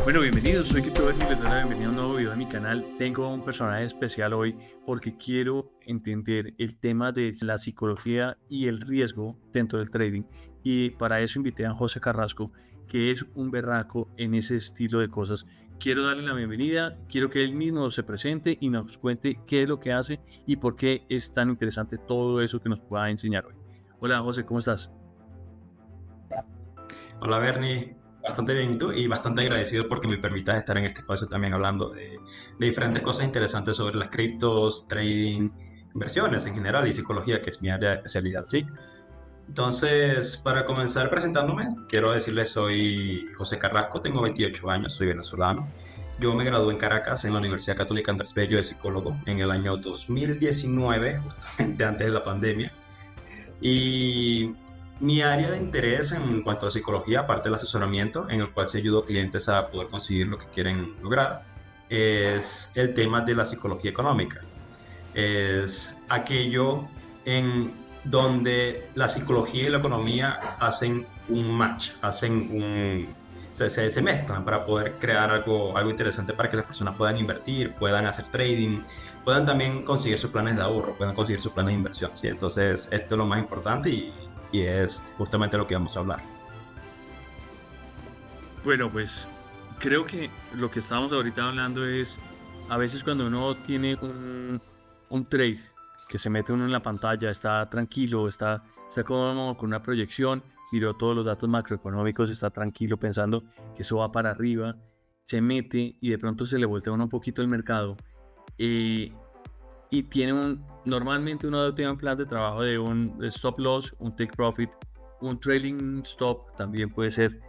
Bueno, bienvenidos, soy Cryptobernie y les doy la bienvenida a un nuevo video de mi canal. Tengo un personaje especial hoy porque quiero entender el tema de la psicología y el riesgo dentro del trading. Y para eso invité a José Carrasco, que es un berraco en ese estilo de cosas. Quiero darle la bienvenida, quiero que él mismo se presente y nos cuente qué es lo que hace y por qué es tan interesante todo eso que nos pueda enseñar hoy. Hola José, ¿cómo estás? Hola Bernie, bastante bien y tú, y bastante agradecido porque me permitas estar en este espacio también hablando de diferentes cosas interesantes sobre las criptos, trading, inversiones en general y psicología, que es mi área de especialidad, sí. Entonces, para comenzar presentándome, quiero decirles, soy José Carrasco, tengo 28 años, soy venezolano. Yo me gradué en Caracas, en la Universidad Católica Andrés Bello de psicólogo, en el año 2019, justamente antes de la pandemia. Y mi área de interés en cuanto a psicología, aparte del asesoramiento, en el cual se ayuda a clientes a poder conseguir lo que quieren lograr, es el tema de la psicología económica. Es aquello en donde la psicología y la economía hacen un match, se mezclan para poder crear algo interesante para que las personas puedan invertir, puedan hacer trading, puedan también conseguir sus planes de ahorro, puedan conseguir sus planes de inversión, ¿sí? Entonces, esto es lo más importante y es justamente lo que vamos a hablar. Bueno, pues creo que lo que estábamos ahorita hablando es a veces cuando uno tiene un trade que se mete uno en la pantalla, está tranquilo, está como con una proyección, miró todos los datos macroeconómicos, está tranquilo pensando que eso va para arriba, se mete y de pronto se le voltea uno un poquito el mercado eh, y normalmente uno tiene un plan de trabajo de un stop loss, un take profit, un trailing stop también puede ser,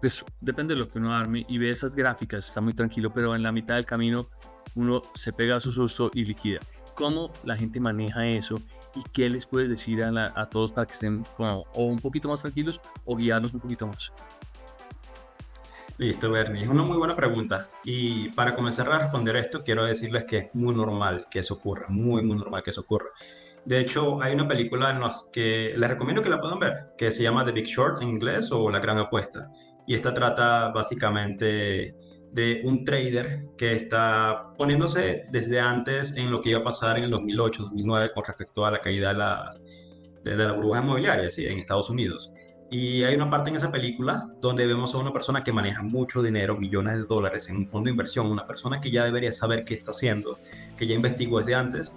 pues depende de lo que uno arme y ve esas gráficas, está muy tranquilo, pero en la mitad del camino uno se pega su susto y liquida. ¿Cómo la gente maneja eso y qué les puedes decir a todos para que estén como, o un poquito más tranquilos o guiarlos un poquito más? Listo, Bernie, es una muy buena pregunta. Y para comenzar a responder esto, quiero decirles que es muy normal que eso ocurra, muy normal que eso ocurra. De hecho, hay una película en la que les recomiendo que la puedan ver, que se llama The Big Short en inglés o La Gran Apuesta. Y esta trata básicamente de un trader que está poniéndose desde antes en lo que iba a pasar en el 2008, 2009 con respecto a la caída de la burbuja inmobiliaria, sí, en Estados Unidos. Y hay una parte en esa película donde vemos a una persona que maneja mucho dinero, millones de dólares en un fondo de inversión, una persona que ya debería saber qué está haciendo, que ya investigó desde antes.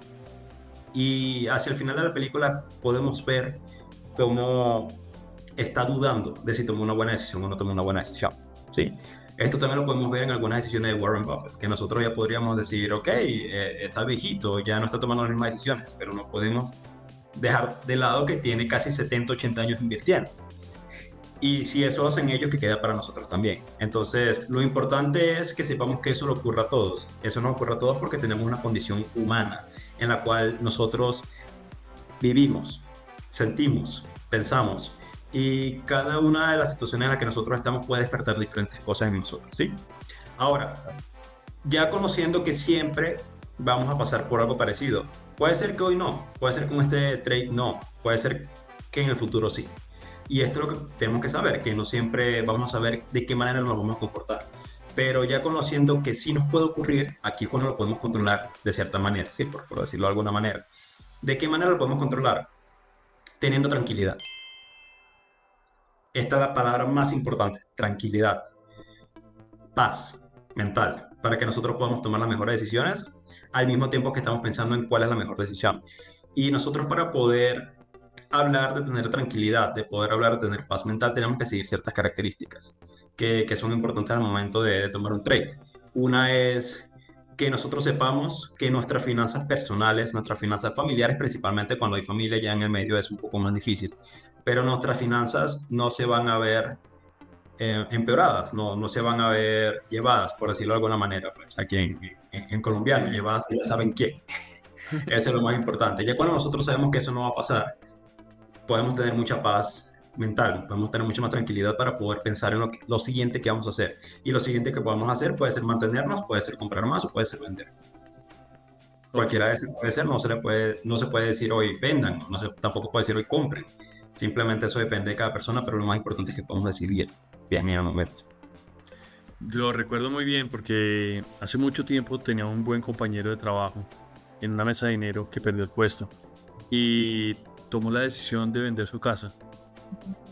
Y hacia el final de la película podemos ver cómo está dudando de si tomó una buena decisión o no tomó una buena decisión, ¿sí? Esto también lo podemos ver en algunas decisiones de Warren Buffett, que nosotros ya podríamos decir, ok, está viejito, ya no está tomando las mismas decisiones, pero no podemos dejar de lado que tiene casi 70, 80 años invirtiendo. Y si eso hacen ellos, que queda para nosotros también. Entonces, lo importante es que sepamos que eso le ocurre a todos. Eso nos ocurre a todos porque tenemos una condición humana en la cual nosotros vivimos, sentimos, pensamos. Y cada una de las situaciones en las que nosotros estamos puede despertar diferentes cosas en nosotros, ¿sí? Ahora, ya conociendo que siempre vamos a pasar por algo parecido, puede ser que hoy no, puede ser que con este trade no, puede ser que en el futuro sí. Y esto es lo que tenemos que saber, que no siempre vamos a saber de qué manera nos vamos a comportar. Pero ya conociendo que sí nos puede ocurrir, aquí es cuando lo podemos controlar de cierta manera, ¿sí? Por decirlo de alguna manera. ¿De qué manera lo podemos controlar? Teniendo tranquilidad. Esta es la palabra más importante, tranquilidad, paz mental, para que nosotros podamos tomar las mejores decisiones al mismo tiempo que estamos pensando en cuál es la mejor decisión. Y nosotros para poder hablar de tener tranquilidad, de poder hablar de tener paz mental, tenemos que seguir ciertas características que son importantes al momento de tomar un trade. Una es que nosotros sepamos que nuestras finanzas personales, nuestras finanzas familiares, principalmente cuando hay familia ya en el medio es un poco más difícil, pero nuestras finanzas no se van a ver empeoradas, no se van a ver llevadas, por decirlo de alguna manera, pues aquí en colombiano, llevadas, ya saben quién. Eso es lo más importante. Ya cuando nosotros sabemos que eso no va a pasar, podemos tener mucha paz mental, podemos tener mucha más tranquilidad para poder pensar en lo siguiente que vamos a hacer. Y lo siguiente que podemos hacer puede ser mantenernos, puede ser comprar más o puede ser vender. Ok. Cualquiera de esas puede ser, no se puede decir hoy vendan, tampoco puede decir hoy compren. Simplemente eso depende de cada persona, pero lo más importante es que podamos decidir bien en el momento. Lo recuerdo muy bien porque hace mucho tiempo tenía un buen compañero de trabajo en una mesa de dinero que perdió el puesto y tomó la decisión de vender su casa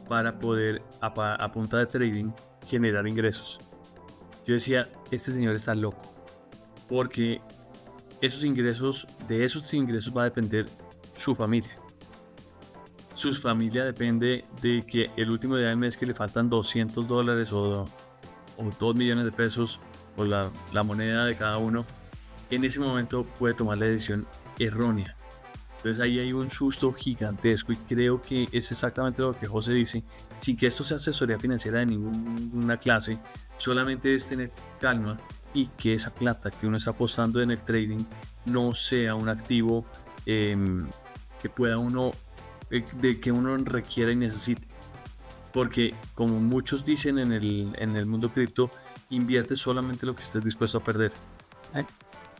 para poder, a punta de trading, generar ingresos. Yo decía, este señor está loco, porque de esos ingresos va a depender su familia. Su familia depende de que el último día del mes que le faltan $200 o 2 millones de pesos o la moneda de cada uno, en ese momento puede tomar la decisión errónea. Entonces ahí hay un susto gigantesco y creo que es exactamente lo que José dice, sin que esto sea asesoría financiera de ninguna clase, solamente es tener calma y que esa plata que uno está apostando en el trading no sea un activo que pueda uno, de que uno requiera y necesite. Porque como muchos dicen en el mundo cripto, invierte solamente lo que estés dispuesto a perder.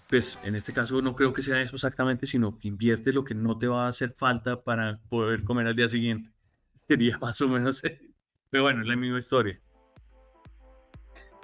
Pues en este caso no creo que sea eso exactamente, sino que invierte lo que no te va a hacer falta para poder comer al día siguiente. Sería más o menos, pero bueno, es la misma historia.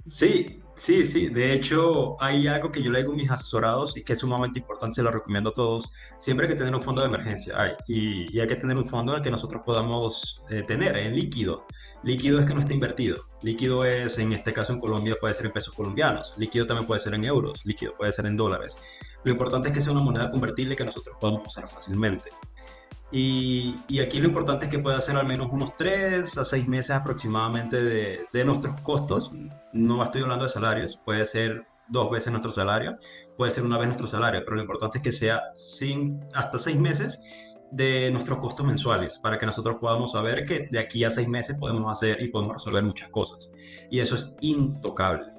Sí, sí, sí. De hecho, hay algo que yo le digo a mis asesorados y que es sumamente importante, se lo recomiendo a todos. Siempre hay que tener un fondo de emergencia. Y hay que tener un fondo en el que nosotros podamos tener en líquido. Líquido es que no esté invertido. Líquido es, en este caso en Colombia, puede ser en pesos colombianos. Líquido también puede ser en euros. Líquido puede ser en dólares. Lo importante es que sea una moneda convertible que nosotros podamos usar fácilmente. Y aquí lo importante es que pueda ser al menos unos 3 a 6 meses aproximadamente de nuestros costos. No estoy hablando de salarios, puede ser 2 veces nuestro salario, puede ser una vez nuestro salario, pero lo importante es que sea hasta 6 meses de nuestros costos mensuales para que nosotros podamos saber que de aquí a 6 meses podemos hacer y podemos resolver muchas cosas. Y eso es intocable.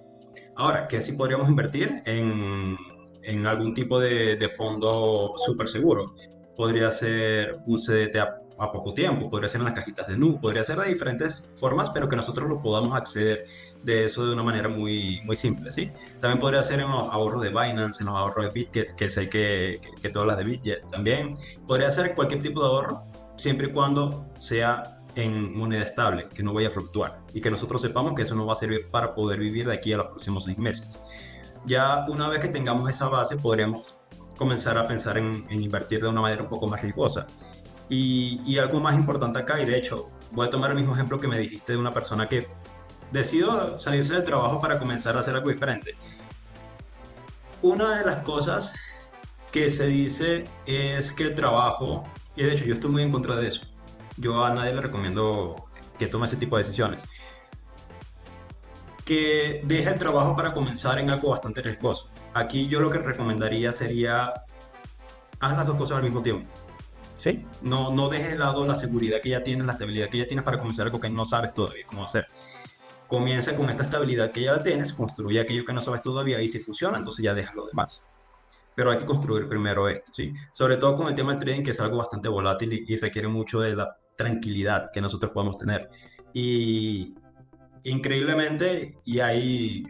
Ahora, ¿qué si podríamos invertir en algún tipo de fondo súper seguro? Podría ser un CDT a poco tiempo, podría ser en las cajitas de Nu, podría ser de diferentes formas, pero que nosotros lo podamos acceder de eso de una manera muy, muy simple, ¿sí? También podría ser en los ahorros de Binance, en los ahorros de Bitget, que sé que todas las de Bitget también. Podría ser cualquier tipo de ahorro, siempre y cuando sea en moneda estable, que no vaya a fluctuar y que nosotros sepamos que eso nos va a servir para poder vivir de aquí a los próximos 6 meses. Ya una vez que tengamos esa base, podremos comenzar a pensar en invertir de una manera un poco más riesgosa. Y algo más importante acá, y de hecho voy a tomar el mismo ejemplo que me dijiste de una persona que decidió salirse del trabajo para comenzar a hacer algo diferente. Una de las cosas que se dice es que el trabajo, y de hecho yo estoy muy en contra de eso, yo a nadie le recomiendo que tome ese tipo de decisiones, que deje el trabajo para comenzar en algo bastante riesgoso. Aquí yo lo que recomendaría sería, haz las dos cosas al mismo tiempo. ¿Sí? No, no dejes de lado la seguridad que ya tienes, la estabilidad que ya tienes para comenzar algo que no sabes todavía cómo hacer. Comienza con esta estabilidad que ya tienes, construye aquello que no sabes todavía y si funciona, entonces ya deja lo demás. Pero hay que construir primero esto, ¿sí? Sobre todo con el tema del trading, que es algo bastante volátil y requiere mucho de la tranquilidad que nosotros podemos tener. Y increíblemente, y hay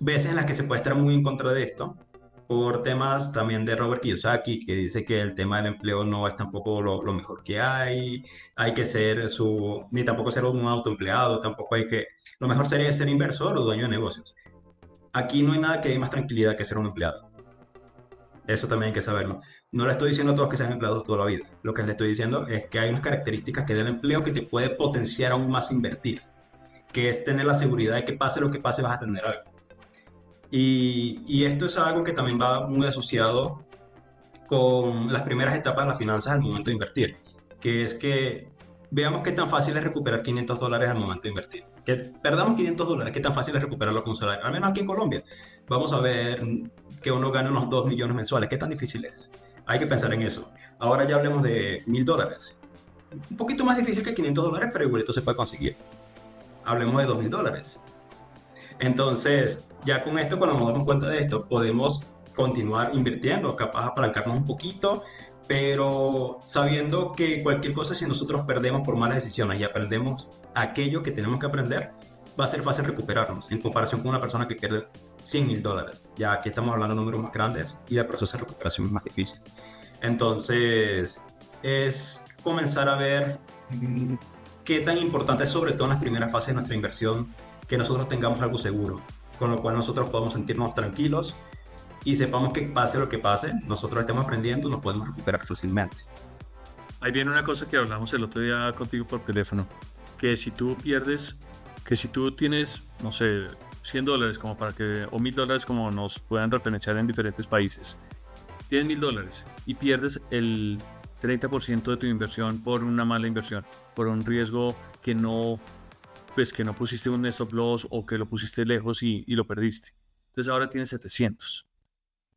veces en las que se puede estar muy en contra de esto, por temas también de Robert Kiyosaki, que dice que el tema del empleo no es tampoco lo mejor que hay que ser ni tampoco ser un autoempleado, tampoco hay que, lo mejor sería ser inversor o dueño de negocios. Aquí no hay nada que dé más tranquilidad que ser un empleado. Eso también hay que saberlo. No le estoy diciendo a todos que sean empleados toda la vida. Lo que le estoy diciendo es que hay unas características que del empleo que te puede potenciar aún más invertir, que es tener la seguridad de que pase lo que pase vas a tener algo. Y esto es algo que también va muy asociado con las primeras etapas de las finanzas al momento de invertir, que es que veamos qué tan fácil es recuperar $500 al momento de invertir. Que perdamos $500, qué tan fácil es recuperarlo con un salario. Al menos aquí en Colombia, vamos a ver que uno gane unos 2 millones mensuales. ¿Qué tan difícil es? Hay que pensar en eso. Ahora ya hablemos de $1.000. Un poquito más difícil que $500, pero igualito se puede conseguir. Hablemos de $2.000. Entonces, ya con esto, cuando nos damos cuenta de esto, podemos continuar invirtiendo, capaz apalancarnos un poquito, pero sabiendo que cualquier cosa, si nosotros perdemos por malas decisiones y aprendemos aquello que tenemos que aprender, va a ser fácil recuperarnos en comparación con una persona que pierde $100.000. Ya aquí estamos hablando de números más grandes y el proceso de recuperación es más difícil. Entonces, es comenzar a ver qué tan importante es, sobre todo en las primeras fases de nuestra inversión, que nosotros tengamos algo seguro, con lo cual nosotros podamos sentirnos tranquilos y sepamos que pase lo que pase, nosotros estemos aprendiendo, nos podemos recuperar fácilmente. Ahí viene una cosa que hablamos el otro día contigo por teléfono, que si tú pierdes, que si tú tienes, no sé, $100 como para que, o $1000 como nos puedan referenciar en diferentes países, tienes $1000 y pierdes el 30% de tu inversión por una mala inversión, por un riesgo que no, pues que no pusiste un stop loss o que lo pusiste lejos y lo perdiste. Entonces ahora tienes 700.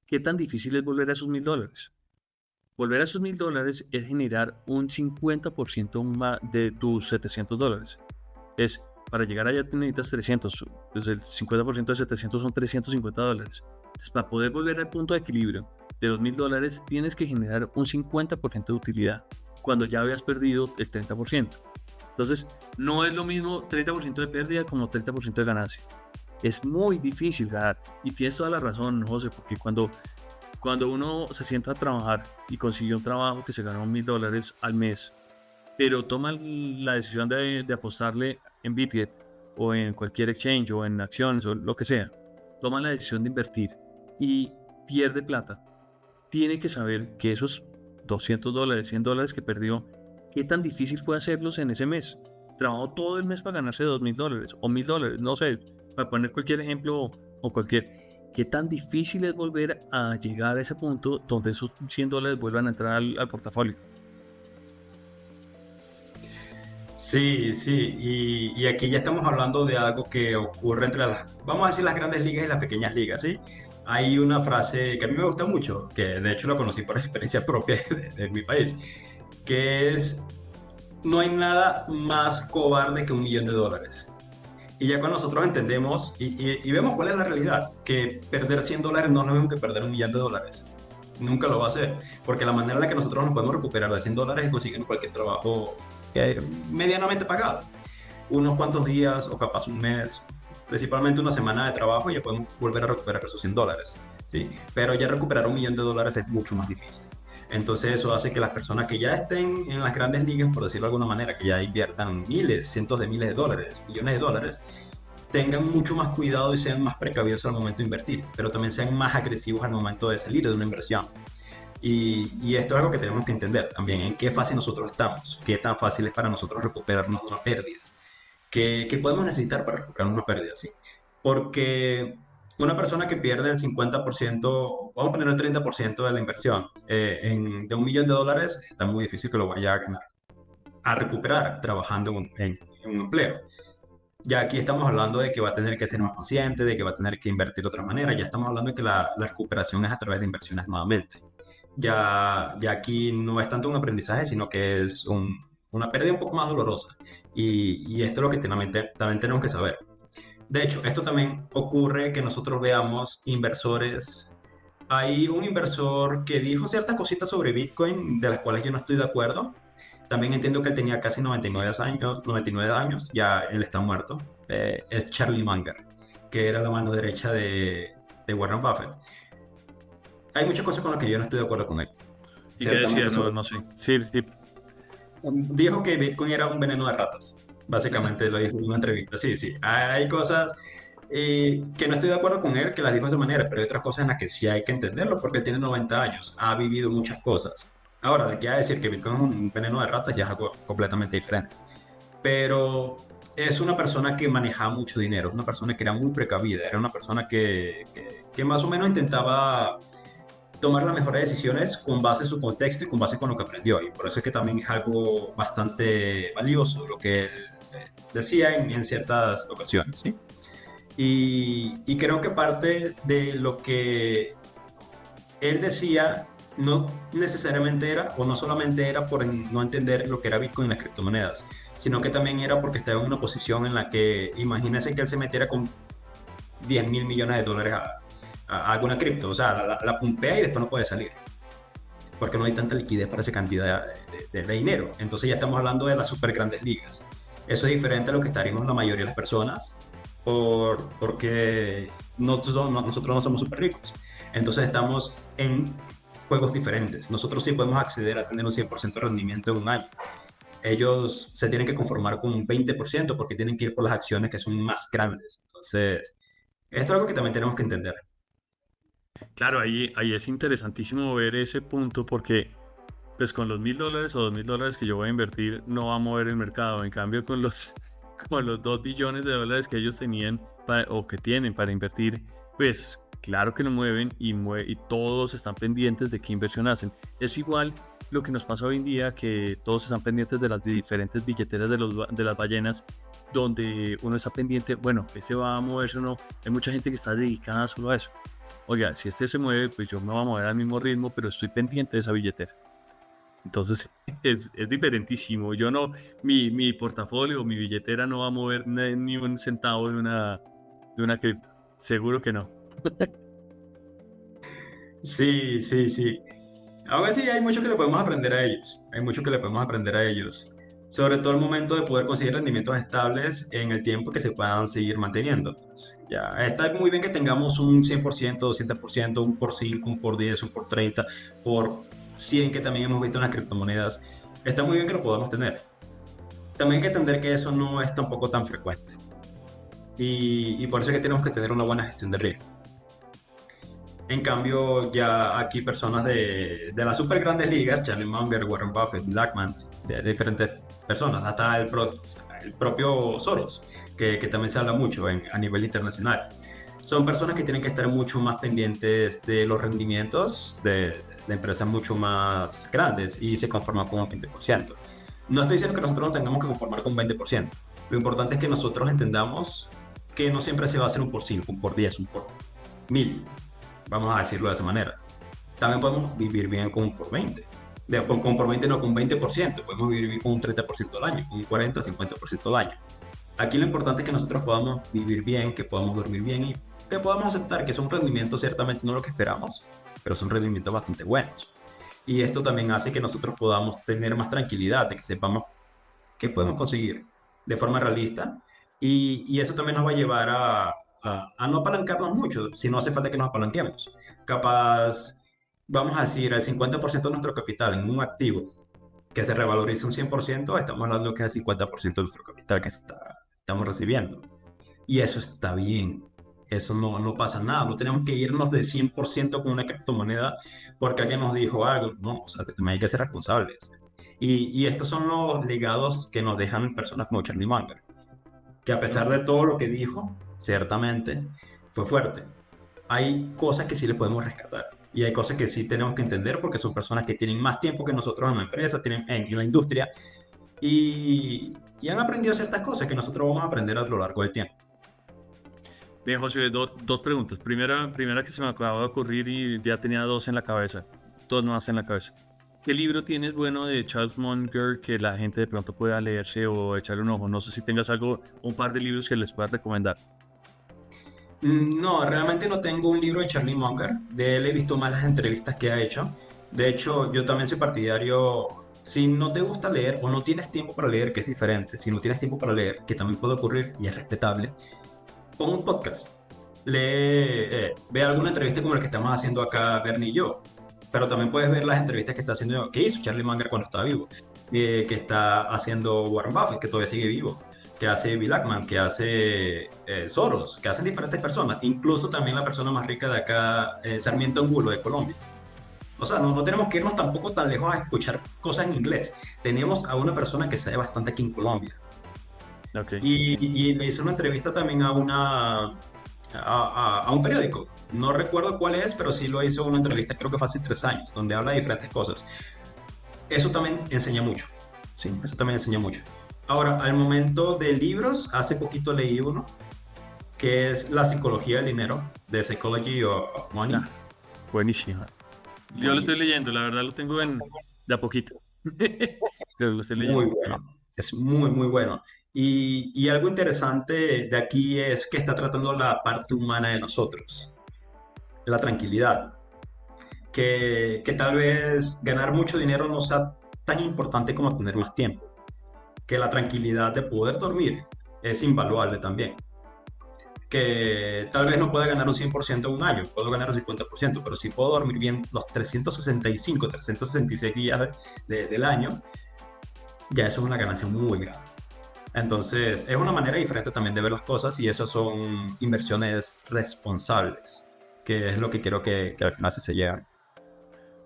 ¿Qué tan difícil es volver a esos $1000? Volver a esos $1000 es generar un 50% más de tus $700. Es, para llegar allá necesitas 300, pues el 50% de 700 son $350. Entonces, para poder volver al punto de equilibrio de los $1000, tienes que generar un 50% de utilidad, cuando ya habías perdido el 30%. Entonces, no es lo mismo 30% de pérdida como 30% de ganancia. Es muy difícil ganar. Y tienes toda la razón, José, porque cuando uno se sienta a trabajar y consiguió un trabajo que se ganó $1000 al mes, pero toma la decisión de apostarle en Bitget o en cualquier exchange o en acciones o lo que sea, toma la decisión de invertir y pierde plata, tiene que saber que esos $200, $100 que perdió, qué tan difícil fue hacerlos en ese mes. Trabajó todo el mes para ganarse $2000 o $1000, no sé, para poner cualquier ejemplo o cualquier. ¿Qué tan difícil es volver a llegar a ese punto donde esos $100 vuelvan a entrar al portafolio? Sí, sí, y aquí ya estamos hablando de algo que ocurre entre vamos a decir, las grandes ligas y las pequeñas ligas, ¿sí? Hay una frase que a mí me gusta mucho, que de hecho la conocí por experiencia propia de mi país, que es, no hay nada más cobarde que $1.000.000. Y ya cuando nosotros entendemos y vemos cuál es la realidad, que perder $100 no es lo mismo que perder $1.000.000. Nunca lo va a hacer, porque la manera en la que nosotros nos podemos recuperar de $100 es consiguiendo cualquier trabajo medianamente pagado. Unos cuantos días o capaz un mes, principalmente una semana de trabajo, y ya podemos volver a recuperar esos $100. ¿Sí? Pero ya recuperar $1.000.000 es mucho más difícil. Entonces eso hace que las personas que ya estén en las grandes ligas, por decirlo de alguna manera, que ya inviertan miles, cientos de miles de dólares, millones de dólares, tengan mucho más cuidado y sean más precavidos al momento de invertir, pero también sean más agresivos al momento de salir de una inversión. Y esto es algo que tenemos que entender también, en qué fase nosotros estamos, qué tan fácil es para nosotros recuperar nuestra pérdida, qué podemos necesitar para recuperar una pérdida, ¿sí? Porque una persona que pierde el 50%, vamos a poner el 30% de la inversión de $1.000.000, está muy difícil que lo vaya a ganar, a recuperar trabajando en un empleo. Ya aquí estamos hablando de que va a tener que ser más paciente, de que va a tener que invertir de otra manera. Ya estamos hablando de que la recuperación es a través de inversiones nuevamente. Ya aquí no es tanto un aprendizaje, sino que es una pérdida un poco más dolorosa. Y esto es lo que también tenemos que saber. De hecho, esto también ocurre que nosotros veamos inversores. Hay un inversor que dijo ciertas cositas sobre Bitcoin de las cuales yo no estoy de acuerdo. También entiendo que él tenía casi 99 años, ya él está muerto. Es Charlie Munger, que era la mano derecha de Warren Buffett. Hay muchas cosas con las que yo no estoy de acuerdo con él. ¿Y qué decía? No sé. Sí, sí. Dijo que Bitcoin era un veneno de ratas. Básicamente lo dijo en una entrevista. Sí, sí. Hay cosas que no estoy de acuerdo con él, que las dijo de esa manera, pero hay otras cosas en las que sí hay que entenderlo, porque él tiene 90 años, ha vivido muchas cosas. Ahora, de aquí a decir que Bitcoin es un veneno de ratas ya es algo completamente diferente. Pero es una persona que manejaba mucho dinero, una persona que era muy precavida, era una persona que más o menos intentaba tomar las mejores decisiones con base en su contexto y con base con lo que aprendió. Y por eso es que también es algo bastante valioso lo que él decía en ciertas ocasiones. ¿Sí? Y creo que parte de lo que él decía no necesariamente era, o no solamente era por no entender lo que era Bitcoin y las criptomonedas, sino que también era porque estaba en una posición en la que, imagínense que él se metiera con $10.000 millones a alguna cripto, o sea, la pumpea y después no puede salir, porque no hay tanta liquidez para esa cantidad de dinero. Entonces ya estamos hablando de las super grandes ligas. Eso es diferente a lo que estaríamos la mayoría de las personas, porque nosotros no somos súper ricos. Entonces estamos en juegos diferentes. Nosotros sí podemos acceder a tener un 100% de rendimiento en un año. ellos se tienen que conformar con un 20% porque tienen que ir por las acciones que son más grandes. Entonces, esto es algo que también tenemos que entender. Claro, ahí es interesantísimo ver ese punto porque pues con los $1.000 o $2.000 que yo voy a invertir no va a mover el mercado. En cambio, con los $2 billones que ellos tenían o que tienen para invertir, pues claro que lo mueven y todos están pendientes de qué inversión hacen. Es igual lo que nos pasa hoy en día, que todos están pendientes de las diferentes billeteras de las ballenas, donde uno está pendiente, bueno, este va a moverse o no. Hay mucha gente que está dedicada solo a eso. Oiga, si este se mueve, pues yo me voy a mover al mismo ritmo, pero estoy pendiente de esa billetera. Entonces es diferentísimo. Yo no, mi portafolio, mi billetera no va a mover ni un centavo de una cripto. Seguro que no. Sí, sí, sí. Aún así, hay mucho que le podemos aprender a ellos. Hay mucho que le podemos aprender a ellos. Sobre todo el momento de poder conseguir rendimientos estables en el tiempo que se puedan seguir manteniendo. Ya, está muy bien que tengamos un 100%, 200%, un por 5, un por 10, un por 30, por 100 que también hemos visto en las criptomonedas. Está muy bien que lo podamos tener. También hay que entender que eso no es tampoco tan frecuente. Y por eso es que tenemos que tener una buena gestión de riesgo. En cambio, ya aquí personas de las super grandes ligas, Charlie Munger, Warren Buffett, Blackman, de diferentes personas, hasta el propio Soros, que también se habla mucho a nivel internacional. Son personas que tienen que estar mucho más pendientes de los rendimientos de empresas mucho más grandes y se conforman con un 20%. No estoy diciendo que nosotros nos tengamos que conformar con un 20%. Lo importante es que nosotros entendamos que no siempre se va a hacer un por 5, un por 10, un por 1000. Vamos a decirlo de esa manera. También podemos vivir bien con un por 20. Con por 20 no, con un 20%. Podemos vivir bien con un 30% al año, con un 40, 50% al año. Aquí lo importante es que nosotros podamos vivir bien, que podamos dormir bien y que podamos aceptar que son rendimientos ciertamente no lo que esperamos, pero son rendimientos bastante buenos. Y esto también hace que nosotros podamos tener más tranquilidad, de que sepamos qué podemos conseguir de forma realista. Y eso también nos va a llevar a no apalancarnos mucho, si no hace falta que nos apalanquemos. Capaz, vamos a decir, el 50% de nuestro capital en un activo que se revalorice un 100%, estamos hablando que es el 50% de nuestro capital que estamos recibiendo. Y eso está bien. Eso no pasa nada. No tenemos que irnos de 100% con una criptomoneda porque alguien nos dijo algo. No, o sea, también hay que ser responsables. Y estos son los legados que nos dejan personas como Charlie Munger, que a pesar de todo lo que dijo, ciertamente, fue fuerte. Hay cosas que sí le podemos rescatar y hay cosas que sí tenemos que entender porque son personas que tienen más tiempo que nosotros en la empresa, tienen en la industria y han aprendido ciertas cosas que nosotros vamos a aprender a lo largo del tiempo. Bien, José, dos preguntas. Primera que se me acaba de ocurrir y ya tenía dos en la cabeza. Dos más en la cabeza. ¿Qué libro tienes bueno de Charles Munger que la gente de pronto pueda leerse o echarle un ojo? No sé si tengas algo, un par de libros que les puedas recomendar. No, realmente no tengo un libro de Charlie Munger. De él he visto más las entrevistas que ha hecho. De hecho, yo también soy partidario. Si no te gusta leer o no tienes tiempo para leer, que es diferente, si no tienes tiempo para leer, que también puede ocurrir y es respetable, pon un podcast. Lee, ve alguna entrevista como la que estamos haciendo acá Bernie y yo. Pero también puedes ver las entrevistas que está haciendo, que hizo Charlie Munger cuando estaba vivo, que está haciendo Warren Buffett, que todavía sigue vivo, que hace Bill Ackman, que hace Soros, que hacen diferentes personas, incluso también la persona más rica de acá, Sarmiento Angulo de Colombia. O sea, no tenemos que irnos tampoco tan lejos a escuchar cosas en inglés. Tenemos a una persona que sabe bastante aquí en Colombia. Ok. Y le hizo una entrevista también a un periódico. No recuerdo cuál es, pero sí lo hizo una entrevista, creo que fue hace 3 años, donde habla de diferentes cosas. Eso también enseña mucho. Sí, eso también enseña mucho. Ahora, al momento de libros, hace poquito leí uno que es La psicología del dinero, The Psychology of Money. Ah, buenísimo. Yo lo estoy Buenísimo. leyendo, la verdad lo tengo de a poquito. Pero lo estoy Muy leyendo. bueno. Es muy, muy bueno. Y algo interesante de aquí es que está tratando la parte humana de nosotros, la tranquilidad. Que tal vez ganar mucho dinero no sea tan importante como tener más tiempo. Que la tranquilidad de poder dormir es invaluable también. Que tal vez no pueda ganar un 100% en un año, puedo ganar un 50%, pero si puedo dormir bien los 365, 366 días del año, ya eso es una ganancia muy grande. Entonces, es una manera diferente también de ver las cosas y eso son inversiones responsables, que es lo que quiero que al final se lleven.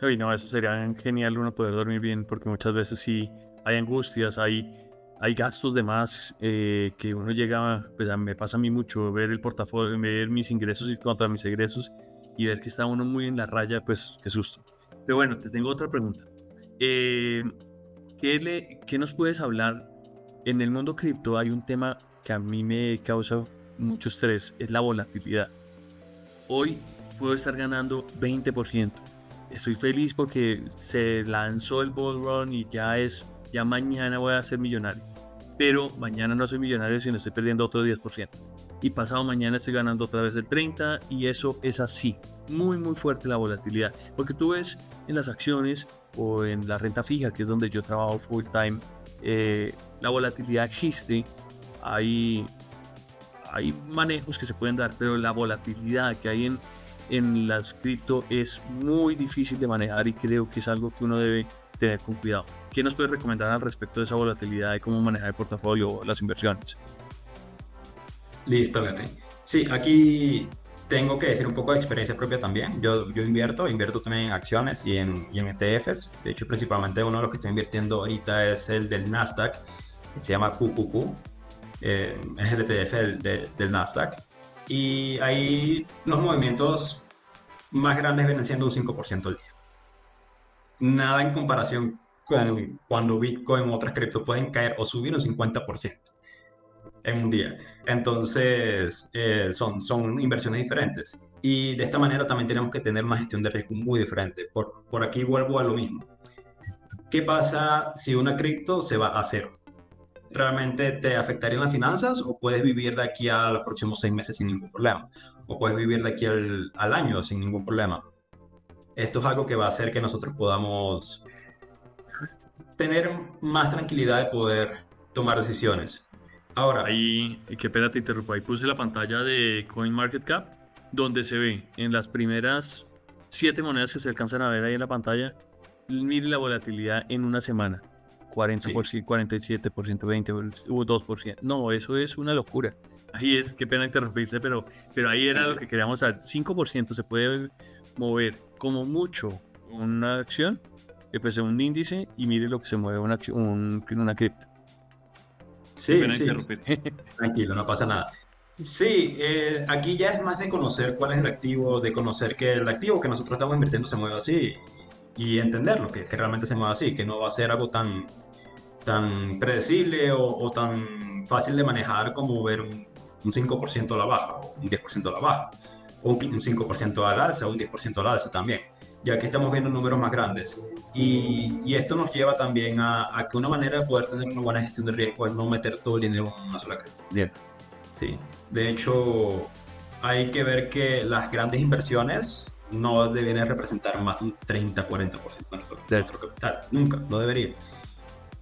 Uy, no, eso sería genial uno poder dormir bien, porque muchas veces sí hay angustias, hay gastos de más que uno llega, pues me pasa a mí mucho, ver el portafolio, ver mis ingresos y contra mis egresos y ver que está uno muy en la raya, pues qué susto. Pero bueno, te tengo otra pregunta. Eh, ¿Qué nos puedes hablar? En el mundo cripto hay un tema que a mí me causa mucho estrés, es la volatilidad. Hoy puedo estar ganando 20%. Estoy feliz porque se lanzó el bull run y ya mañana voy a ser millonario. Pero mañana no soy millonario sino estoy perdiendo otro 10%. Y pasado mañana estoy ganando otra vez el 30% y eso es así. Muy, muy fuerte la volatilidad. Porque tú ves en las acciones o en la renta fija, que es donde yo trabajo full time, la volatilidad existe. Hay hay manejos que se pueden dar, pero la volatilidad que hay en las cripto es muy difícil de manejar y creo que es algo que uno debe tener con cuidado. ¿Qué nos puedes recomendar al respecto de esa volatilidad y cómo manejar el portafolio o las inversiones? Listo, Henry. Sí, aquí tengo que decir un poco de experiencia propia también. Yo invierto también en acciones y en ETFs. De hecho, principalmente uno de los que estoy invirtiendo ahorita es el del Nasdaq, que se llama QQQ. Es el ETF del Nasdaq. Y ahí los movimientos más grandes vienen siendo un 5% al día. Nada en comparación con cuando Bitcoin u otras criptos pueden caer o subir un 50% en un día. Entonces, son inversiones diferentes. Y de esta manera también tenemos que tener una gestión de riesgo muy diferente. Por aquí vuelvo a lo mismo. ¿Qué pasa si una cripto se va a cero? ¿Realmente te afectaría en las finanzas o puedes vivir de aquí a los próximos 6 meses sin ningún problema? ¿O puedes vivir de aquí al año sin ningún problema? Esto es algo que va a hacer que nosotros podamos tener más tranquilidad de poder tomar decisiones. Ahora, Ahí, qué pena te interrumpo, ahí puse la pantalla de CoinMarketCap, donde se ve en las primeras 7 monedas que se alcanzan a ver ahí en la pantalla, mire la volatilidad en una semana. sí, 40%, 47%, 20%, 2%. No, eso es una locura. Ahí es, qué pena interrumpirte, pero ahí era lo que queríamos saber. 5% se puede mover como mucho una acción, que pues un índice, y mire lo que se mueve una cripto. Qué sí, pena sí, interrumpirte. tranquilo, no pasa nada. Sí, aquí ya es más de conocer cuál es el activo, de conocer que el activo que nosotros estamos invirtiendo se mueve así y entenderlo, que realmente se mueve así, que no va a ser algo tan predecible o tan fácil de manejar como ver un 5% a la baja o un 10% a la baja, o un 5% al alza o un 10% al alza también, ya que estamos viendo números más grandes. Y esto nos lleva también a que una manera de poder tener una buena gestión de riesgo es no meter todo el dinero en una sola criptomoneda. Sí. De hecho, hay que ver que las grandes inversiones no deberían representar más de un 30-40% de nuestro capital. Nunca, no debería.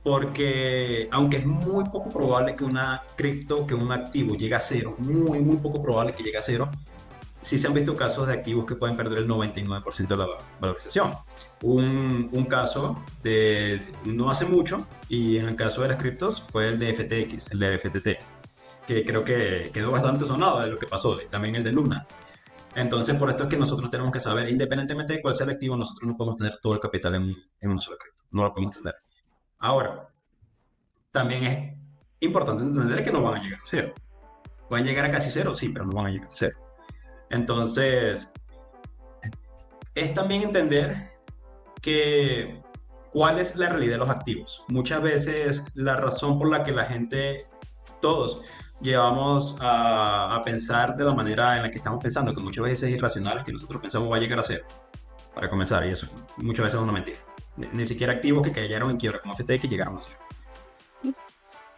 Porque aunque es muy poco probable que una cripto, que un activo llegue a cero, muy, muy poco probable que llegue a cero, sí se han visto casos de activos que pueden perder el 99% de la valorización. Un caso de no hace mucho, y en el caso de las criptos, fue el de FTX, el de FTT, que creo que quedó bastante sonado de lo que pasó, y también el de Luna. Entonces, por esto es que nosotros tenemos que saber, independientemente de cuál sea el activo, nosotros no podemos tener todo el capital en una sola cripto. No lo podemos tener. Ahora, también es importante entender que no van a llegar a cero. Pueden llegar a casi cero, sí, pero no van a llegar a cero. Entonces, es también entender que cuál es la realidad de los activos. Muchas veces la razón por la que la gente, todos, llevamos a pensar de la manera en la que estamos pensando, que muchas veces es irracional, que nosotros pensamos va a llegar a cero, para comenzar, y eso muchas veces es una mentira. Ni siquiera activos que cayeron en quiebra como FTX llegaron a cero.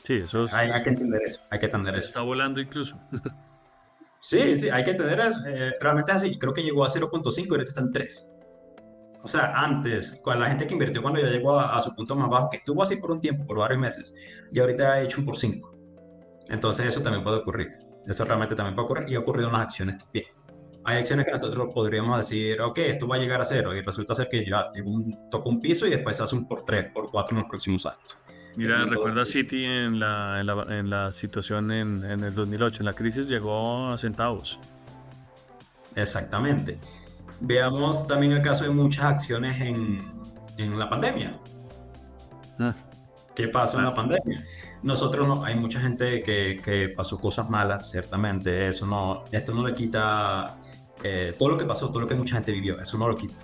Sí, eso Hay que entender eso, hay que entender eso. está volando incluso. Sí, sí, hay que entender eso. Realmente es así. Creo que llegó a 0.5 y ahorita está en 3. O sea, antes, con la gente que invirtió cuando ya llegó a su punto más bajo, que estuvo así por un tiempo, por varios meses, y ahorita ha hecho un por 5. Entonces eso también puede ocurrir. Eso realmente también puede ocurrir y ha ocurrido en las acciones también. Hay acciones que nosotros podríamos decir, ok, esto va a llegar a cero y resulta ser que ya tocó un piso y después se hace un por 3, por 4 en los próximos años. que Mira, tiene todo. recuerda Citi en la situación en el 2008, en la crisis llegó a centavos. Exactamente. Veamos también el caso de muchas acciones en la pandemia. Mm, ¿Qué pasó en la claro. pandemia? Nosotros no, hay mucha gente que pasó cosas malas, ciertamente. Eso no, esto no le quita todo lo que pasó, todo lo que mucha gente vivió, eso no lo quita.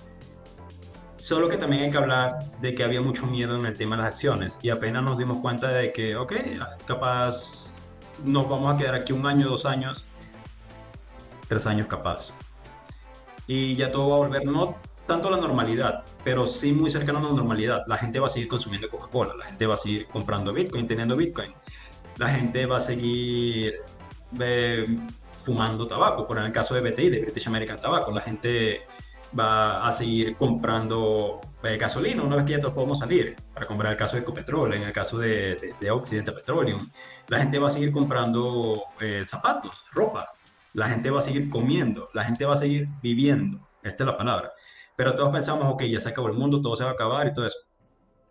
Solo que también hay que hablar de que había mucho miedo en el tema de las acciones y apenas nos dimos cuenta de que, ok, capaz nos vamos a quedar aquí un año, 2 años, 3 años capaz. Y ya todo va a volver, no tanto a la normalidad, pero sí muy cercano a la normalidad. La gente va a seguir consumiendo Coca-Cola, la gente va a seguir comprando Bitcoin, teniendo Bitcoin. La gente va a seguir eh, fumando tabaco, por en el caso de BTI, de British American Tobacco, la gente va a seguir comprando gasolina una vez que ya todos podemos salir, para comprar el caso de Ecopetrol, en el caso de Occidental Petroleum. La gente va a seguir comprando zapatos, ropa, la gente va a seguir comiendo, la gente va a seguir viviendo, esta es la palabra. Pero todos pensamos, ok, ya se acabó el mundo, todo se va a acabar y todo eso.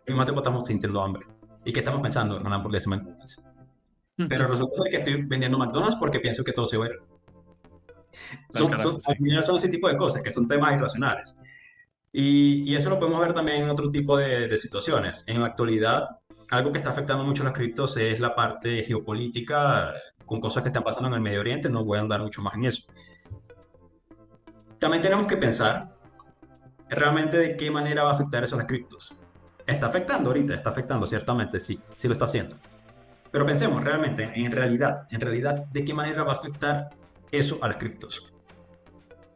Y al mismo tiempo estamos sintiendo hambre. ¿Y qué estamos pensando? En una hamburguesa en McDonald's. Pero resulta ser que estoy vendiendo McDonald's porque pienso que todo se va a ir. Al carajo, Al sí. final son ese tipo de cosas, que son temas irracionales. Y eso lo podemos ver también en otro tipo de situaciones. En la actualidad, algo que está afectando mucho a las criptos es la parte geopolítica, con cosas que están pasando en el Medio Oriente. No voy a andar mucho más en eso. También tenemos que pensar realmente de qué manera va a afectar eso a las criptos. Está afectando ahorita, está afectando, ciertamente, sí, sí lo está haciendo. Pero pensemos realmente, en realidad, de qué manera va a afectar eso a las criptos.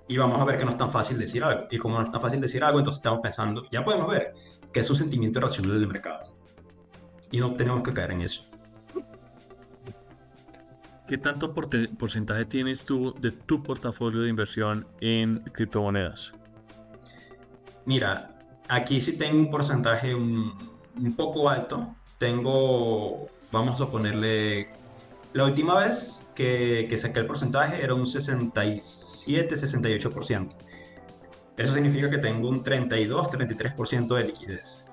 Y vamos a ver que no es tan fácil decir algo. Y como no es tan fácil decir algo, entonces estamos pensando, ya podemos ver que es un sentimiento irracional del mercado. Y no tenemos que caer en eso. ¿Qué tanto porcentaje tienes tú de tu portafolio de inversión en criptomonedas? Mira, aquí sí tengo un porcentaje un poco alto. Tengo, vamos a ponerle, la última vez que saqué el porcentaje era un 67-68%. Eso significa que tengo un 32-33% de liquidez.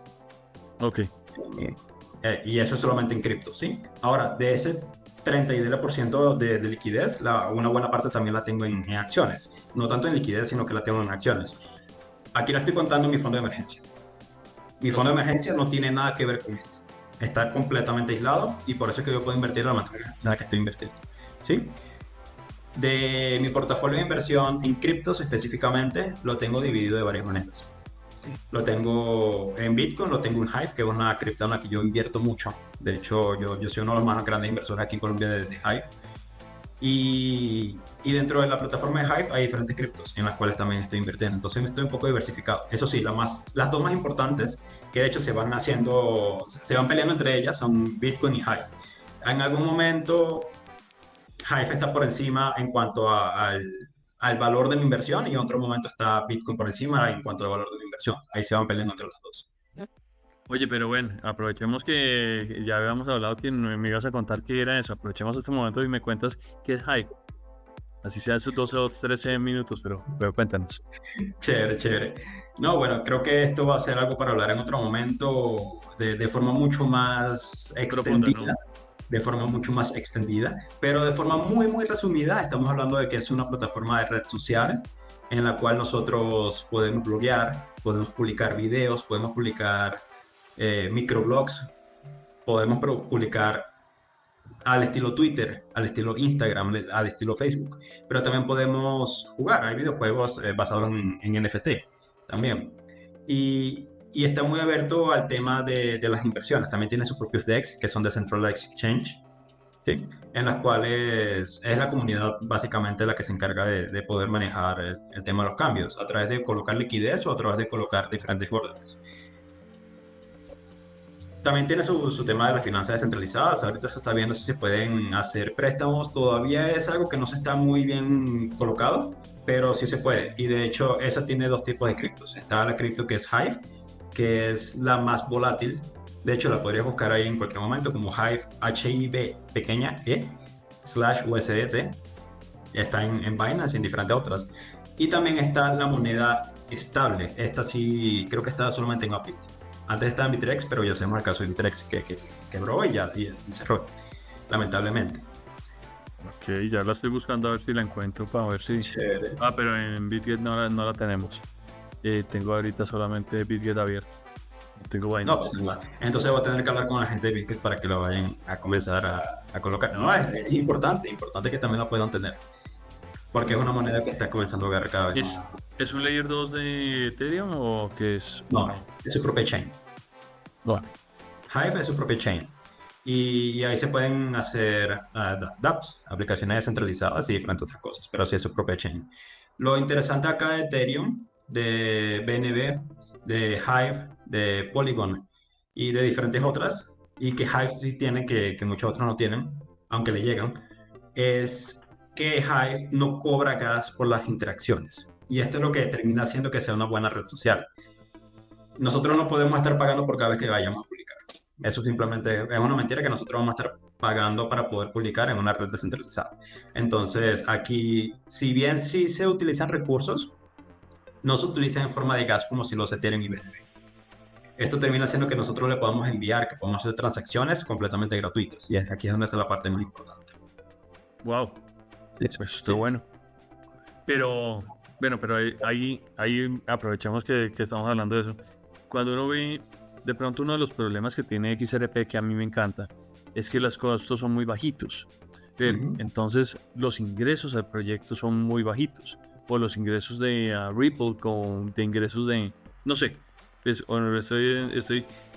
Ok. Y eso es solamente en cripto, ¿sí? Ahora, de ese 33% de liquidez, una buena parte también la tengo en acciones. No tanto en liquidez, sino que la tengo en acciones. Aquí la estoy contando en mi fondo de emergencia. Mi fondo de emergencia no tiene nada que ver con esto. Está completamente aislado y por eso es que yo puedo invertir de la manera en la que estoy invirtiendo, ¿sí? De mi portafolio de inversión en criptos específicamente, lo tengo dividido de varias maneras. Lo tengo en Bitcoin, lo tengo en Hive, que es una cripto en la que yo invierto mucho. De hecho, yo soy uno de los más grandes inversores aquí en Colombia de Hive. Y dentro de la plataforma de Hive hay diferentes criptos en las cuales también estoy invirtiendo. Entonces estoy un poco diversificado. Eso sí, las dos más importantes, que de hecho se van peleando entre ellas, son Bitcoin y Hive. En algún momento Hive está por encima en cuanto al valor de mi inversión y en otro momento está Bitcoin por encima en cuanto al valor de mi inversión. Ahí se van peleando entre las dos. Oye, pero bueno, aprovechemos que ya habíamos hablado que me ibas a contar qué era eso. Aprovechemos este momento y me cuentas qué es Hive. Así sea esos 12 o 13 minutos, pero cuéntanos. Chévere, chévere. No, bueno, creo que esto va a ser algo para hablar en otro momento de forma mucho más Profunda, extendida, ¿no? de forma mucho más extendida, pero de forma muy, muy resumida, estamos hablando de que es una plataforma de red social en la cual nosotros podemos bloguear, podemos publicar videos, podemos publicar microblogs, podemos publicar al estilo Twitter, al estilo Instagram, al estilo Facebook, pero también podemos jugar, hay videojuegos basados en NFT también. Y está muy abierto al tema de las inversiones, también tiene sus propios DEX, que son Decentralized Exchange, ¿sí? En las cuales es la comunidad básicamente la que se encarga de poder manejar el tema de los cambios, a través de colocar liquidez o a través de colocar diferentes órdenes. También tiene su tema de las finanzas descentralizadas. Ahorita se está viendo si se pueden hacer préstamos. Todavía es algo que no se está muy bien colocado, pero sí se puede. Y de hecho, esa tiene dos tipos de criptos. Está la cripto que es Hive, que es la más volátil. De hecho, la podrías buscar ahí en cualquier momento como Hive, HIV pequeña E, slash USDT. Está en Binance y en diferentes otras. Y también está la moneda estable. Esta sí, creo que está solamente en Upbit. Antes estaba en Bitrex, pero ya sabemos el caso de Bitrex que quebró y cerró, lamentablemente. Ok, ya la estoy buscando a ver si la encuentro para ver si... Chévere. Ah, pero en Bitget no la tenemos. Tengo ahorita solamente Bitget abierto. No tengo No Binance. pasa nada. Entonces voy a tener que hablar con la gente de Bitget para que lo vayan a comenzar a colocar. No, es importante que también lo puedan tener, porque es una moneda que está comenzando a agarrar cada vez ¿Es, más. ¿Es un Layer 2 de Ethereum o qué es No, uno? es su propia chain. Bueno, Hive es su propia chain. Y ahí se pueden hacer dApps, aplicaciones descentralizadas y diferentes otras cosas, pero sí es su propia chain. Lo interesante acá de Ethereum, de BNB, de Hive, de Polygon y de diferentes otras, y que Hive sí tiene, que muchos otros no tienen, aunque le llegan, es que Hive no cobra gas por las interacciones. Y esto es lo que termina haciendo que sea una buena red social. Nosotros no podemos estar pagando por cada vez que vayamos a publicar. Eso simplemente es una mentira que nosotros vamos a estar pagando para poder publicar en una red descentralizada. Entonces, aquí, si bien sí se utilizan recursos, no se utilizan en forma de gas como si los Ethereum y BNB. Esto termina haciendo que nosotros le podamos enviar, que podamos hacer transacciones completamente gratuitas. Y aquí es donde está la parte más importante. wow, Sí, pues está sí. bueno. Pero, bueno, pero ahí aprovechamos que estamos hablando de eso. Cuando uno ve, de pronto uno de los problemas que tiene XRP, que a mí me encanta, es que los costos son muy bajitos. Ujú. Entonces, los ingresos al proyecto son muy bajitos. O los ingresos de Ripple de ingresos de, no sé, pues, bueno,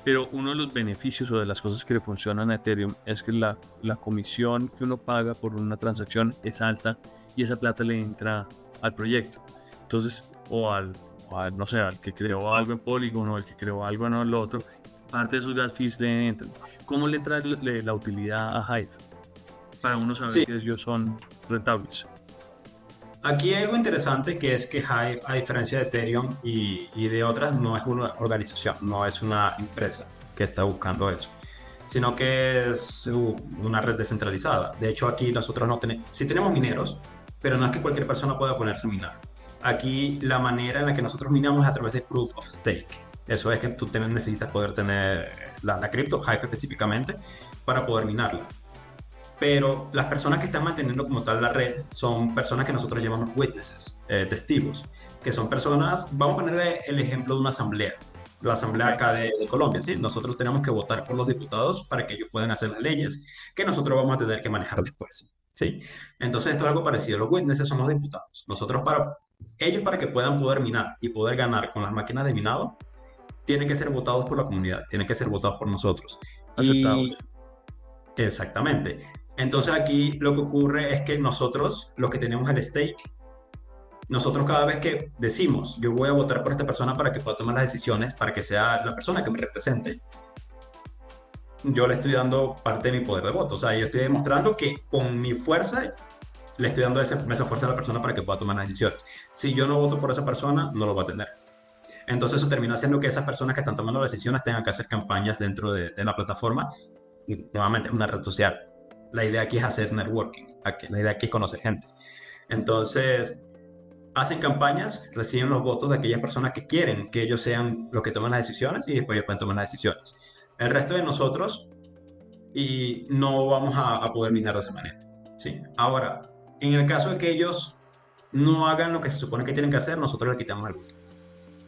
pero uno de los beneficios o de las cosas que le funcionan a Ethereum es que la comisión que uno paga por una transacción es alta y esa plata le entra al proyecto. Entonces, no sé, al que creó algo en Polygon o al que creó algo en el otro, parte de esos gas fees le entran. ¿Cómo le trae la utilidad a Hive? Para uno saber Sí, que ellos son rentables. aquí hay algo interesante que es que Hive, a diferencia de Ethereum y de otras, no es una organización, no es una empresa que está buscando eso, sino que es una red descentralizada. De hecho, aquí nosotros no tenemos, sí tenemos mineros, pero no es que cualquier persona pueda ponerse a minar. Aquí la manera en la que nosotros minamos es a través de Proof of Stake. Eso es que tú necesitas poder tener la cripto, Hive específicamente, para poder minarla. Pero las personas que están manteniendo como tal la red son personas que nosotros llamamos witnesses, testigos, que son personas, vamos a ponerle el ejemplo de una asamblea, la asamblea Ok. acá de Colombia, ¿sí? Nosotros tenemos que votar por los diputados para que ellos puedan hacer las leyes que nosotros vamos a tener que manejar después, ¿sí? Entonces esto es algo parecido, los witnesses son los diputados, ellos para que puedan poder minar y poder ganar con las máquinas de minado, tienen que ser votados por la comunidad, tienen que ser votados por nosotros. Aceptados. Y exactamente. Entonces aquí lo que ocurre es que nosotros, los que tenemos el stake, nosotros cada vez que decimos, yo voy a votar por esta persona para que pueda tomar las decisiones, para que sea la persona que me represente, yo le estoy dando parte de mi poder de voto. O sea, yo estoy demostrando que con mi fuerza le estoy dando esa fuerza a la persona para que pueda tomar las decisiones. Si yo no voto por esa persona, no lo va a tener. Entonces eso termina haciendo que esas personas que están tomando las decisiones tengan que hacer campañas dentro de la plataforma. Y nuevamente es una red social. La idea aquí es hacer networking. La idea aquí es conocer gente. Entonces hacen campañas, reciben los votos de aquellas personas que quieren que ellos sean los que toman las decisiones y después ellos pueden tomar las decisiones. El resto de nosotros y no vamos a poder minar de esa manera. ¿Sí? Ahora, en el caso de que ellos no hagan lo que se supone que tienen que hacer, nosotros le quitamos el voto.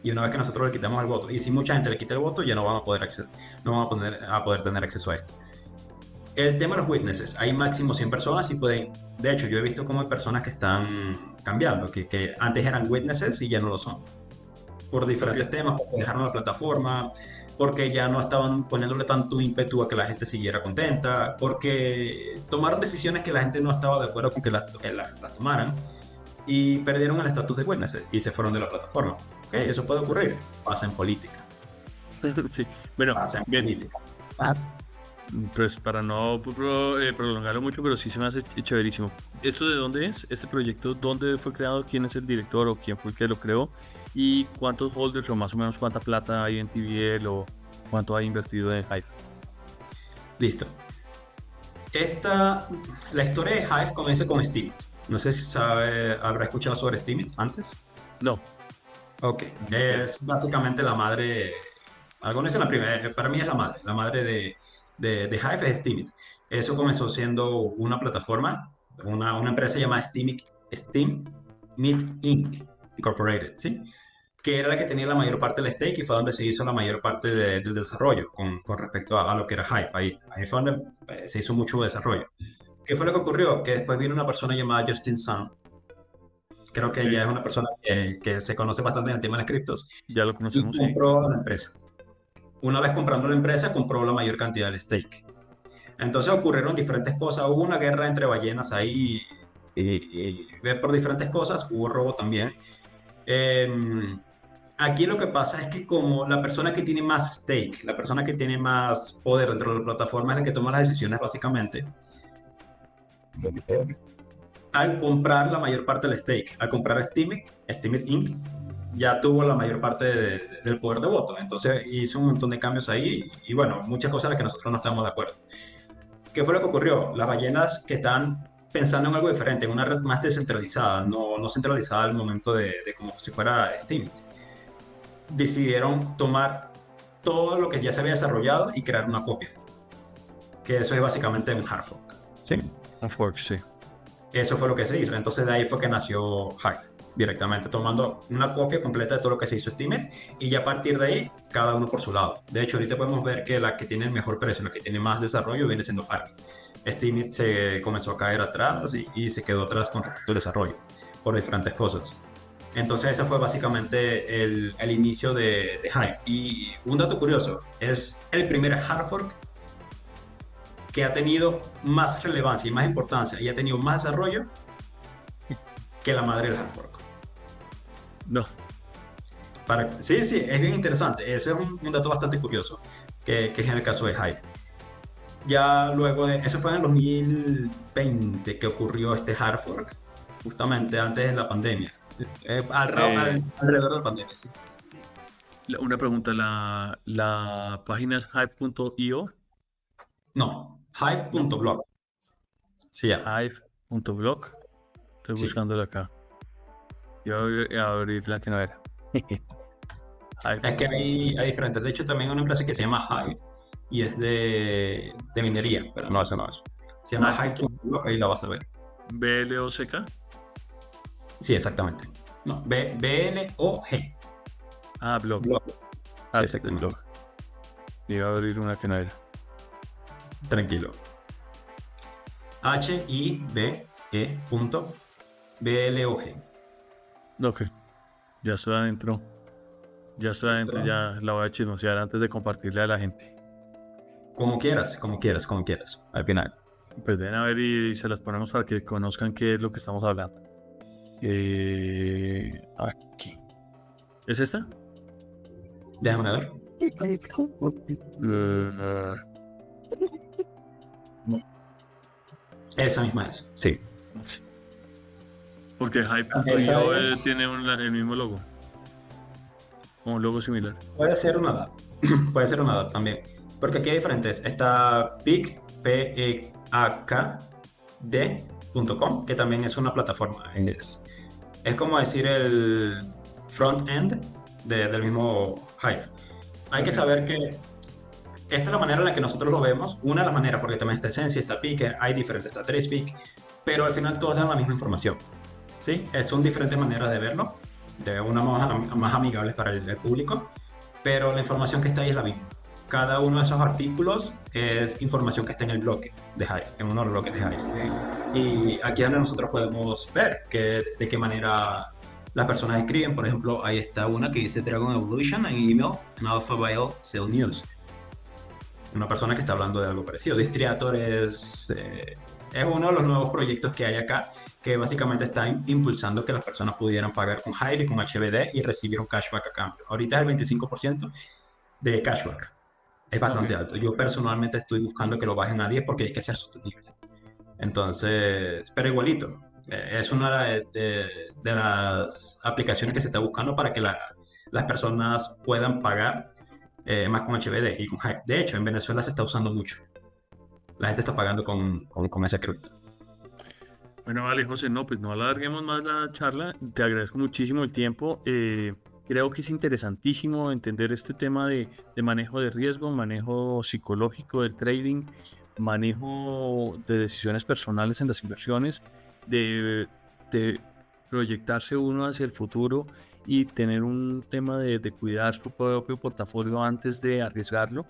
Y una vez que nosotros le quitamos el voto, y si mucha gente le quita el voto, ya no van a poder acceder, no van a poder tener acceso a esto. El tema de los witnesses, hay máximo 100 personas y pueden, de hecho yo he visto como hay personas que están cambiando, que antes eran witnesses y ya no lo son, por diferentes Ok. temas, porque dejaron la plataforma, porque ya no estaban poniéndole tanto ímpetu a que la gente siguiera contenta, porque tomaron decisiones que la gente no estaba de acuerdo con que las tomaran y perdieron el estatus de witnesses y se fueron de la plataforma. Okay, eso puede ocurrir, pasa en política, Sí, bueno, pasa en bien, política. Ah, pues para no prolongarlo mucho, pero sí se me hace chéverísimo. ¿Esto de dónde es? ¿Este proyecto dónde fue creado? ¿Quién es el director o quién fue el que lo creó? ¿Y cuántos holders o más o menos cuánta plata hay en TVL o cuánto hay invertido en Hive? listo. La historia de Hive comienza con Steemit. No sé si habrá escuchado sobre Steemit antes. No, Ok, no. es básicamente la madre. Algunos dicen la primera, para mí es la madre de Hive es Steemit. Eso comenzó siendo una plataforma, una empresa llamada Steam Meet Inc. Incorporated, ¿sí? Que era la que tenía la mayor parte del stake y fue donde se hizo la mayor parte del desarrollo con respecto a lo que era Hive. Ahí fue donde se hizo mucho desarrollo. ¿Qué fue lo que ocurrió? Que después vino una persona llamada Justin Sun, creo que Sí, ella es una persona que se conoce bastante en el tema de las criptos, ya lo y conocemos, sí. compró la empresa. Una vez comprando la empresa, compró la mayor cantidad del stake. Entonces ocurrieron diferentes cosas. Hubo una guerra entre ballenas ahí por diferentes cosas. Hubo robo también. Eh, Aquí lo que pasa es que como la persona que tiene más stake, la persona que tiene más poder dentro de la plataforma es la que toma las decisiones básicamente, al comprar la mayor parte del stake, al comprar Steemit Inc., ya tuvo la mayor parte del poder de voto. Entonces hizo un montón de cambios ahí y bueno, muchas cosas en las que nosotros no estamos de acuerdo. ¿Qué fue lo que ocurrió? Las ballenas que están pensando en algo diferente, en una red más descentralizada, no centralizada al momento de como si fuera Steemit, decidieron tomar todo lo que ya se había desarrollado y crear una copia, que eso es básicamente un hard fork. ¿Sí? Un fork, sí. Eso fue lo que se hizo. Entonces de ahí fue que nació Hive, directamente tomando una copia completa de todo lo que se hizo Steemit y ya a partir de ahí, cada uno por su lado. De hecho, ahorita podemos ver que la que tiene el mejor precio, la que tiene más desarrollo, viene siendo Hive. Steemit se comenzó a caer atrás y se quedó atrás con respecto al desarrollo por diferentes cosas. Entonces ese fue básicamente el inicio de Hive. Y un dato curioso, es el primer hard fork que ha tenido más relevancia y más importancia y ha tenido más desarrollo que la madre del hard fork. No, Sí, sí, es bien interesante. Eso es un dato bastante curioso, que es en el caso de Hive. Ya luego de, eso fue en el 2020 que ocurrió este hard fork, justamente antes de la pandemia. eh, Alrededor de la pandemia, sí. una pregunta, la página es hive.io, No, no, hive.blog se llama. hive.blog, estoy Sí. buscándolo acá. Yo voy a abrir la que no era. Hive. Es que hay diferentes. De hecho, también hay una empresa que se llama Hive y es de minería, pero no, eso no es. Se llama Hive, Hive.blog, ahí la vas a ver. BLOCK. Sí, exactamente. No, BLOG. Ah, blog. Blog. Sí, Ah, sí, exactamente. blog. Iba a abrir una que no era. Tranquilo. HIBE.blog. Ok, ya estoy adentro. Ya estoy adentro, Listo. ya la voy a chismosear antes de compartirle a la gente. Como quieras, como quieras, como quieras. Al final. Pues ven a ver y se las ponemos para que conozcan qué es lo que estamos hablando. Aquí. ¿Es esta? Déjame ver. Eh, Esa misma es. Sí. porque Esa Hype.io es. tiene el mismo logo. O un logo similar. Puede ser una DApp. Puede ser una DApp también. Porque aquí hay diferentes. Está PEAK, PEAKD.com, que también es una plataforma. Es como decir el front-end del mismo Hive. Hay que Ok. saber que esta es la manera en la que nosotros lo vemos. Una de las maneras, porque también está Essence, está PEAK, hay diferentes, está Tracepeak, pero al final todos dan la misma información. ¿Sí? Son diferentes maneras de verlo, de una más amigables para el público, pero la información que está ahí es la misma. Cada uno de esos artículos es información que está en el bloque de Hive, en uno de los bloques de Hive. Y aquí es donde nosotros podemos ver de qué manera las personas escriben. Por ejemplo, ahí está una que dice Dragon Evolution en email, en Alpha Bio Cell News. Una persona que está hablando de algo parecido. Distriator es uno de los nuevos proyectos que hay acá, que básicamente está impulsando que las personas pudieran pagar con Hive y con HBD y recibir un cashback a cambio. Ahorita es el 25% de cashback. Es bastante Ok. alto. Yo personalmente estoy buscando que lo bajen a 10 porque hay que ser sostenible. Entonces, pero igualito. Es una de las aplicaciones que se está buscando para que las personas puedan pagar más con HBD y con Hive. De hecho, en Venezuela se está usando mucho. La gente está pagando con ese cripto. Bueno, vale, José, no, pues no alarguemos más la charla. Te agradezco muchísimo el tiempo. creo que es interesantísimo entender este tema de manejo de riesgo, manejo psicológico del trading, manejo de decisiones personales en las inversiones, de proyectarse uno hacia el futuro y tener un tema de cuidar su propio portafolio antes de arriesgarlo.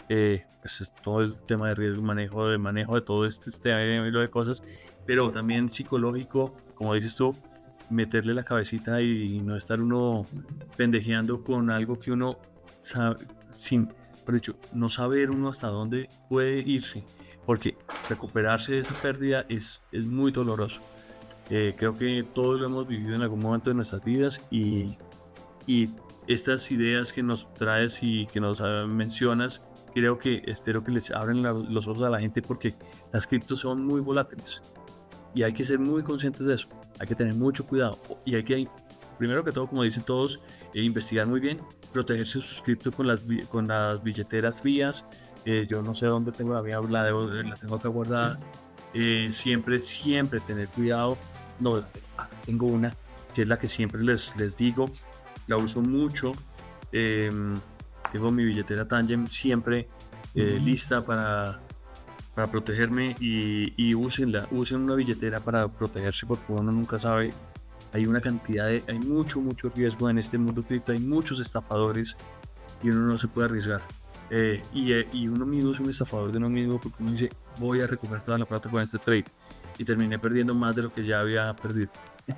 Pues es todo el tema de riesgo, manejo de todo este hilo de cosas, pero también psicológico, como dices tú, meterle la cabecita y no estar uno pendejeando con algo que uno sabe, por dicho, no saber uno hasta dónde puede irse, porque recuperarse de esa pérdida es muy doloroso. Creo que todos lo hemos vivido en algún momento de nuestras vidas y estas ideas que nos traes y que nos mencionas, espero que les abren los ojos a la gente porque las criptos son muy volátiles y hay que ser muy conscientes de eso. Hay que tener mucho cuidado y primero que todo, como dicen todos, investigar muy bien, protegerse sus criptos con las billeteras frías. Yo no sé dónde tengo la mía, la tengo acá guardada. Siempre tener cuidado. No, tengo una que es la que siempre les digo, la uso mucho. Tengo mi billetera Tangent siempre lista para protegerme y usen una billetera para protegerse porque uno nunca sabe. Hay mucho riesgo en este mundo cripto, hay muchos estafadores y uno no se puede arriesgar. Y uno mismo es un estafador de uno mismo porque uno dice, voy a recuperar toda la plata con este trade y terminé perdiendo más de lo que ya había perdido.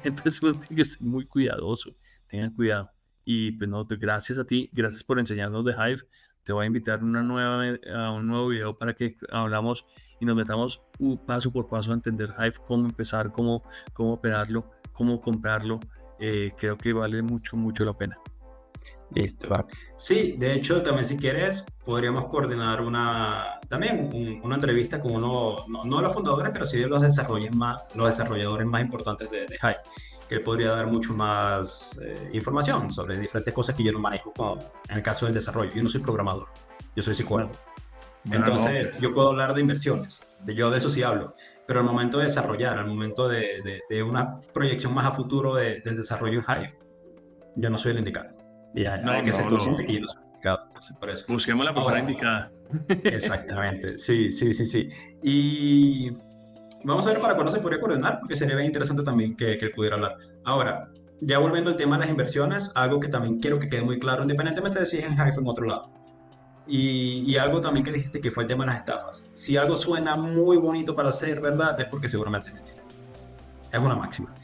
Entonces uno tiene que ser muy cuidadoso, tengan cuidado. Y pues no, gracias a ti, gracias por enseñarnos de Hive. Te voy a invitar a un nuevo video para que hablamos y nos metamos paso por paso a entender Hive, cómo empezar, cómo operarlo, cómo comprarlo. Creo que vale mucho la pena. Listo, va. Sí, de hecho, también si quieres, podríamos coordinar una entrevista con uno, no de los fundadores, pero sí de los desarrolladores más importantes de Hive, que él podría dar mucho más información sobre diferentes cosas que yo no manejo, como en el caso del desarrollo. Yo no soy programador, yo soy psicólogo. Entonces, yo puedo hablar de inversiones, yo de eso sí hablo, pero al momento de desarrollar, al momento de una proyección más a futuro del desarrollo en Hive, yo no soy el indicado. Y hay que ser consciente que yo no soy el indicado, entonces por eso. Busquemos la persona indicada. Exactamente, sí. Y vamos a ver para cuándo se podría coordinar, porque sería bien interesante también que él pudiera hablar. Ahora, ya volviendo al tema de las inversiones, algo que también quiero que quede muy claro, independientemente de si es en Hive o en otro lado. Y algo también que dijiste que fue el tema de las estafas. Si algo suena muy bonito para ser verdad, es porque seguramente es mentira. Es una máxima.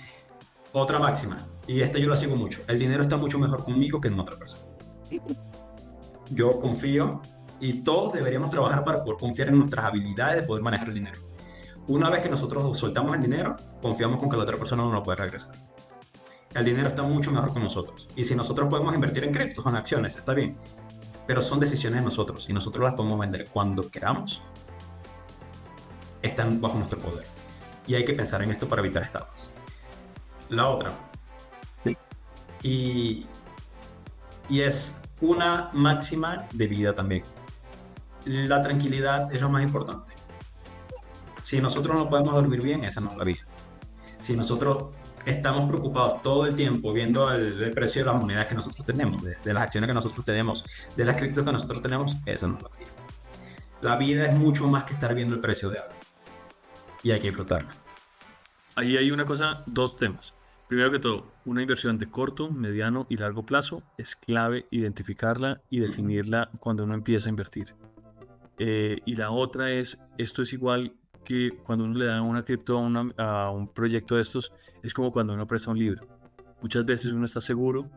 Otra máxima, y esta yo la sigo mucho: el dinero está mucho mejor conmigo que en otra persona. Yo confío y todos deberíamos trabajar para poder confiar en nuestras habilidades de poder manejar el dinero. Una vez que nosotros soltamos el dinero, confiamos con que la otra persona no lo puede regresar. El dinero está mucho mejor con nosotros. Y si nosotros podemos invertir en criptos o en acciones, está bien. Pero son decisiones de nosotros y nosotros las podemos vender cuando queramos. Están bajo nuestro poder. Y hay que pensar en esto para evitar estafas. La otra, y es una máxima de vida también: la tranquilidad es lo más importante. Si nosotros no podemos dormir bien, esa no es la vida. Si nosotros estamos preocupados todo el tiempo viendo el precio de las monedas que nosotros tenemos, de las acciones que nosotros tenemos, de las criptos que nosotros tenemos, esa no es la vida. La vida es mucho más que estar viendo el precio de algo, y hay que disfrutarla. Ahí hay dos temas. Primero que todo, una inversión de corto, mediano y largo plazo es clave identificarla y definirla cuando uno empieza a invertir. Y la otra esto es igual que cuando uno le da una cripto a un proyecto de estos, es como cuando uno presta un libro. Muchas veces uno está seguro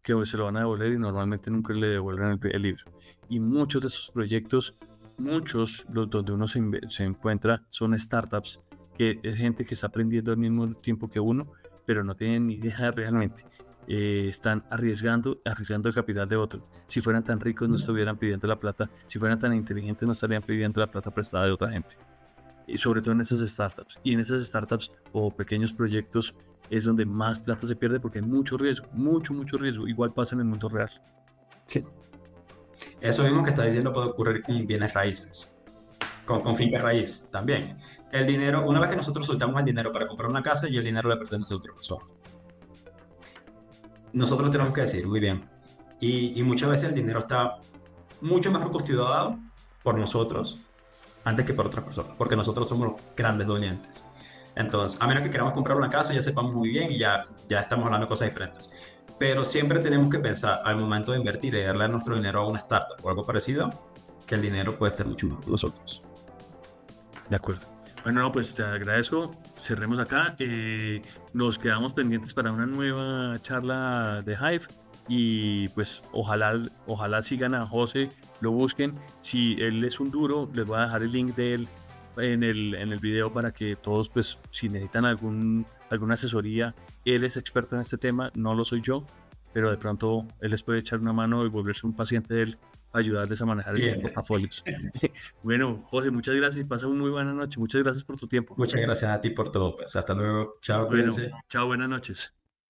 que se lo van a devolver y normalmente nunca le devuelven el libro. Y muchos de esos proyectos, donde uno se encuentra, son startups, que es gente que está aprendiendo al mismo tiempo que uno, pero no tienen ni idea realmente. Están arriesgando el capital de otro. Si fueran tan ricos no estuvieran pidiendo la plata, si fueran tan inteligentes no estarían pidiendo la plata prestada de otra gente. Y sobre todo en esas startups. Y en esas startups o pequeños proyectos es donde más plata se pierde porque hay mucho riesgo, mucho riesgo. Igual pasa en el mundo real. Sí. Eso mismo que está diciendo puede ocurrir con bienes raíces, con finca raíz también. El dinero, una vez que nosotros soltamos el dinero para comprar una casa, y el dinero le pertenece a otra persona. nosotros tenemos que decir, muy bien. Y muchas veces el dinero está mucho mejor custodiado por nosotros antes que por otras personas, porque nosotros somos los grandes dolientes. Entonces, a menos que queramos comprar una casa, ya sepamos muy bien y ya estamos hablando de cosas diferentes. Pero siempre tenemos que pensar al momento de invertir y darle nuestro dinero a una startup o algo parecido, que el dinero puede estar mucho mejor con nosotros. De acuerdo. Bueno, no, pues te agradezco. Cerremos acá. Nos quedamos pendientes para una nueva charla de Hive. Y pues ojalá sigan a José, lo busquen. Si él es un duro, les voy a dejar el link de él en el video para que todos, pues, si necesitan alguna asesoría, él es experto en este tema, no lo soy yo, pero de pronto él les puede echar una mano y volverse un paciente de él para ayudarles a manejar esos Bien, portafolios. Bueno, José, muchas gracias y pasa una muy buena noche. Muchas gracias por tu tiempo. muchas gracias a ti por todo. Pues hasta luego. Chao, Bueno, cuídense. chao, buenas noches.